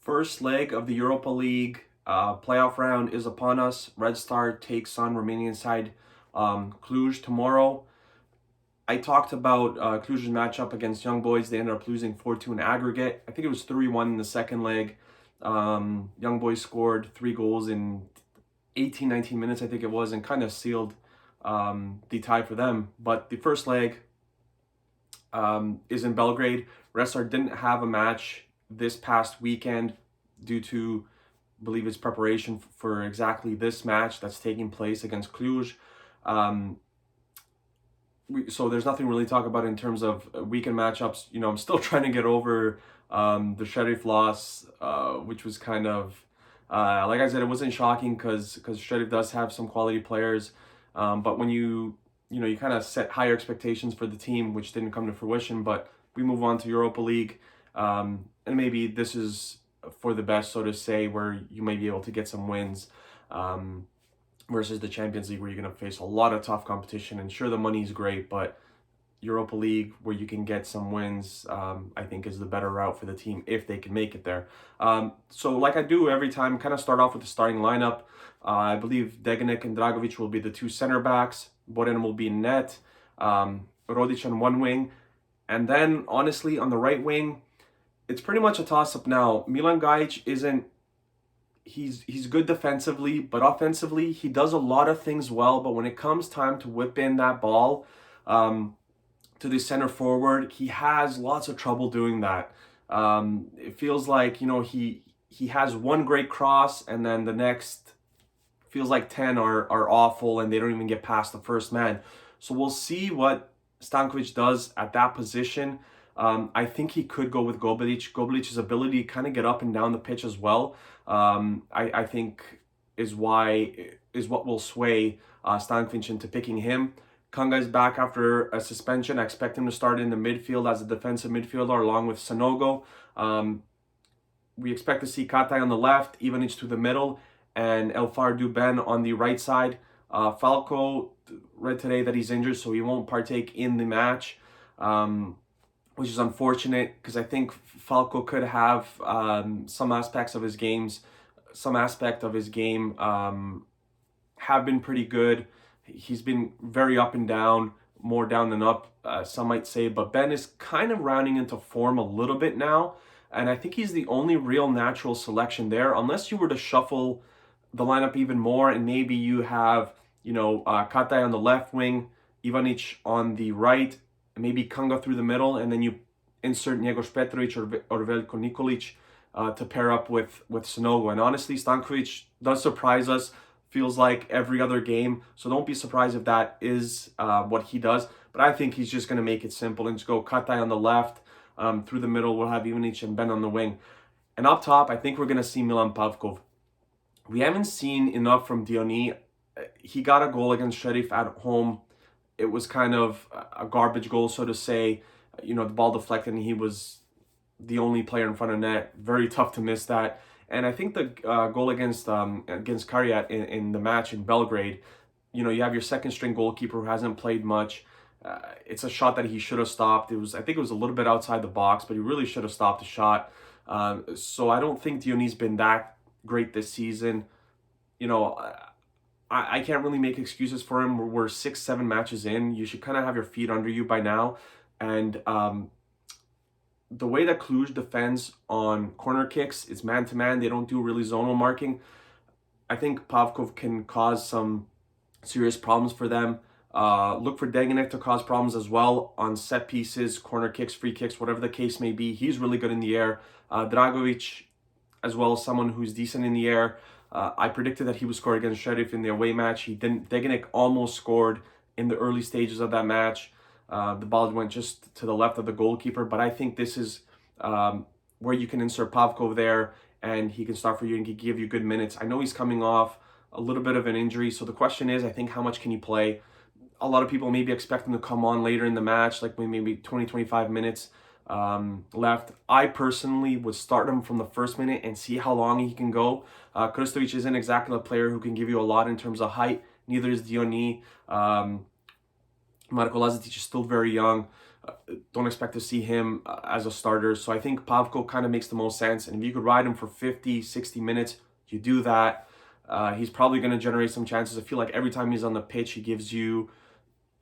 First leg of the Europa League playoff round is upon us. Red Star takes on Romanian side Cluj tomorrow. I talked about Cluj's matchup against Young Boys. They ended up losing 4-2 in aggregate. I think it was 3-1 in the second leg. Young Boys scored 3 goals in 18, 19 minutes, I think it was, and kind of sealed the tie for them. But the first leg is in Belgrade. Red Star didn't have a match this past weekend due to, I believe, its preparation for exactly this match that's taking place against Cluj. So there's nothing really to talk about in terms of weekend matchups. I'm still trying to get over the Sheriff loss, which was kind of, like I said, it wasn't shocking because Sheriff does have some quality players. But when you kind of set higher expectations for the team, which didn't come to fruition. But we move on to Europa League. And maybe this is for the best, so to say, where you may be able to get some wins versus the Champions League, where you're going to face a lot of tough competition. And sure, the money's great, but Europa League, where you can get some wins, I think is the better route for the team if they can make it there. So like I do every time, kind of start off with the starting lineup. I believe Degenek and Dragovic will be the two center backs. Boren will be in net. Rodic on one wing. And then, honestly, on the right wing, it's pretty much a toss-up now. Milan Gajic isn't... He's good defensively, but offensively, he does a lot of things well. But when it comes time to whip in that ball to the center forward, he has lots of trouble doing that. It feels like, he has one great cross, and then the next feels like 10 are awful, and they don't even get past the first man. So we'll see what Stankovic does at that position. I think he could go with Gobelic. Gobelic's ability to kind of get up and down the pitch as well, I think is what will sway Stankovic into picking him. Kanga is back after a suspension. I expect him to start in the midfield as a defensive midfielder along with Sanogo. We expect to see Katai on the left, Ivanic to the middle, and Elfar Duben on the right side. Falco read today that he's injured, so he won't partake in the match, which is unfortunate because I think Falco could have some aspect of his game have been pretty good. He's been very up and down, more down than up, some might say. But Ben is kind of rounding into form a little bit now, and I think he's the only real natural selection there, unless you were to shuffle the lineup even more and maybe you have, Katai on the left wing, Ivanic on the right, maybe Kanga through the middle, and then you insert Njegos Petrovic or Veljko Nikolic to pair up with Sanogo. And honestly, Stankovic does surprise us, feels like every other game, so don't be surprised if that is what he does. But I think he's just going to make it simple and just go Katai on the left, through the middle, we'll have Ivanic and Ben on the wing. And up top, I think we're going to see Milan Pavkov. We haven't seen enough from Diony. He got a goal against Sheriff at home. It was kind of a garbage goal, so to say. The ball deflected and he was the only player in front of net. Very tough to miss that. And I think the goal against Kariat in the match in Belgrade, you have your second string goalkeeper who hasn't played much. It's a shot that he should have stopped. I think it was a little bit outside the box, but he really should have stopped the shot. So I don't think Diony's been that great this season. I can't really make excuses for him. We're 6-7 matches in. You should kind of have your feet under you by now. And the way that Cluj defends on corner kicks, it's man-to-man. They don't do really zonal marking. I think Pavkov can cause some serious problems for them. Look for Degenek to cause problems as well on set pieces, corner kicks, free kicks, whatever the case may be. He's really good in the air. Dragovic, as well as someone who's decent in the air. I predicted that he would score against Sheriff in the away match. He didn't. Degenek almost scored in the early stages of that match. The ball went just to the left of the goalkeeper, but I think this is where you can insert Pavkov there, and he can start for you and can give you good minutes. I know he's coming off a little bit of an injury, so the question is, I think, how much can he play? A lot of people maybe expect him to come on later in the match, like maybe 20-25 minutes left. I personally would start him from the first minute and see how long he can go. Krstovic isn't exactly a player who can give you a lot in terms of height. Neither is Diony. Marko Lazetic is still very young. Don't expect to see him as a starter. So I think Pavko kind of makes the most sense. And if you could ride him for 50, 60 minutes, you do that. He's probably going to generate some chances. I feel like every time he's on the pitch, he gives you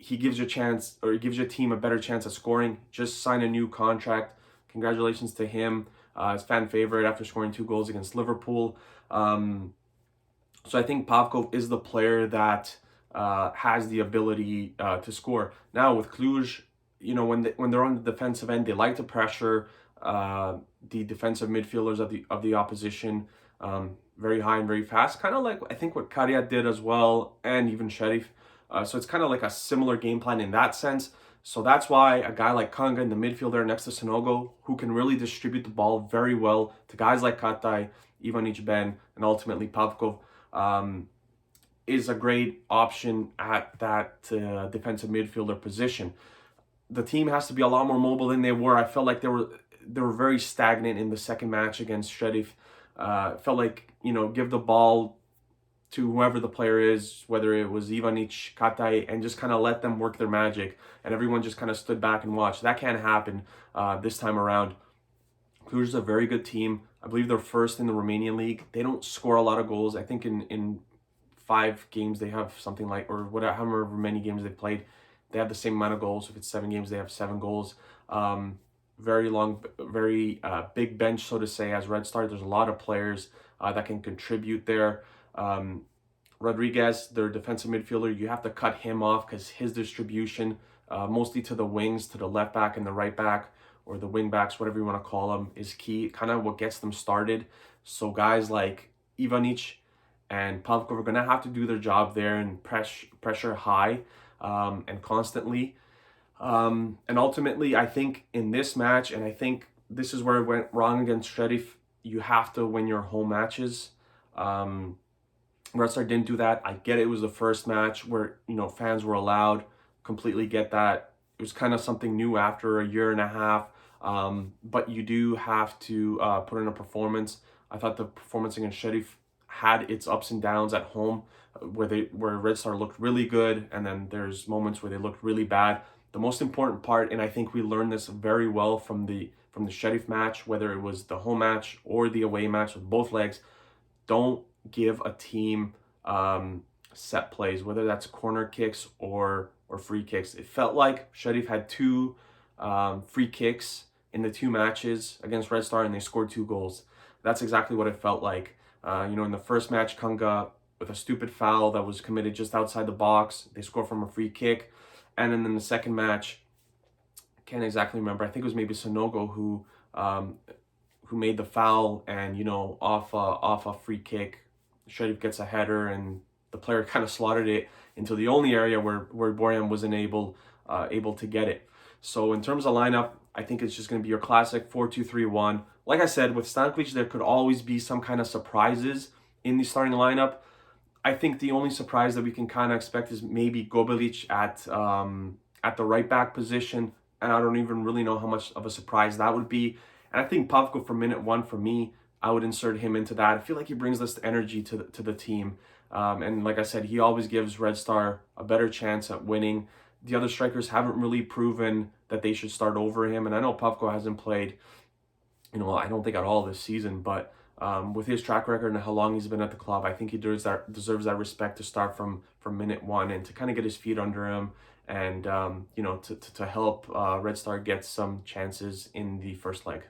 a chance, or he gives your team a better chance at scoring. Just signed a new contract. Congratulations to him. His fan favorite after scoring 2 goals against Liverpool. So I think Pavkov is the player that has the ability to score. Now with Cluj, when they're on the defensive end, they like to pressure the defensive midfielders of the opposition very high and very fast. Kind of like I think what Kariat did as well, and even Sheriff. So it's kind of like a similar game plan in that sense. So that's why a guy like Kanga in the midfielder next to Sanogo, who can really distribute the ball very well to guys like Katai, Ivanic Ben, and ultimately Pavkov, is a great option at that defensive midfielder position. The team has to be a lot more mobile than they were. I felt like they were very stagnant in the second match against Sheriff. Felt like, give the ball to whoever the player is, whether it was Ivanic, Katai, and just kind of let them work their magic. And everyone just kind of stood back and watched. That can't happen this time around. Cluj is a very good team. I believe they're first in the Romanian league. They don't score a lot of goals. I think in 5 games they have something like, or whatever, however many games they've played, they have the same amount of goals. If it's 7 games, they have 7 goals. Very long, very big bench, so to say, as Red Star. There's a lot of players that can contribute there. Rodriguez, their defensive midfielder, you have to cut him off because his distribution, mostly to the wings, to the left back and the right back, or the wing backs, whatever you want to call them, is key. Kind of what gets them started. So guys like Ivanic and Pavkov are going to have to do their job there and pressure high and constantly. And ultimately, I think in this match, and I think this is where it went wrong against Sheriff, you have to win your home matches. Red Star didn't do that. I get it was the first match where, fans were allowed. Completely get that. It was kind of something new after a year and a half. But you do have to put in a performance. I thought the performance against Sheriff had its ups and downs at home, where Red Star looked really good, and then there's moments where they looked really bad. The most important part, and I think we learned this very well from the Sheriff match, whether it was the home match or the away match with both legs, don't give a team set plays, whether that's corner kicks or free kicks. It felt like Sheriff had 2 free kicks in the 2 matches against Red Star, and they scored 2 goals. That's exactly what it felt like. In the first match, Kanga, with a stupid foul that was committed just outside the box, they scored from a free kick. And then in the second match, I can't exactly remember, I think it was maybe Sanogo who made the foul, and off a free kick, Sheriff gets a header, and the player kind of slaughtered it into the only area where Borjan wasn't able to get it. So in terms of lineup, I think it's just going to be your classic 4-2-3-1. Like I said, with Stankovic, there could always be some kind of surprises in the starting lineup. I think the only surprise that we can kind of expect is maybe Gobelic at the right back position, and I don't even really know how much of a surprise that would be. And I think Pavko for minute 1, for me, I would insert him into that. I feel like he brings this energy to the team. And like I said, he always gives Red Star a better chance at winning. The other strikers haven't really proven that they should start over him. And I know Pavko hasn't played, I don't think at all this season. But with his track record and how long he's been at the club, I think he deserves that respect to start from minute 1 and to kind of get his feet under him and, to help Red Star get some chances in the first leg.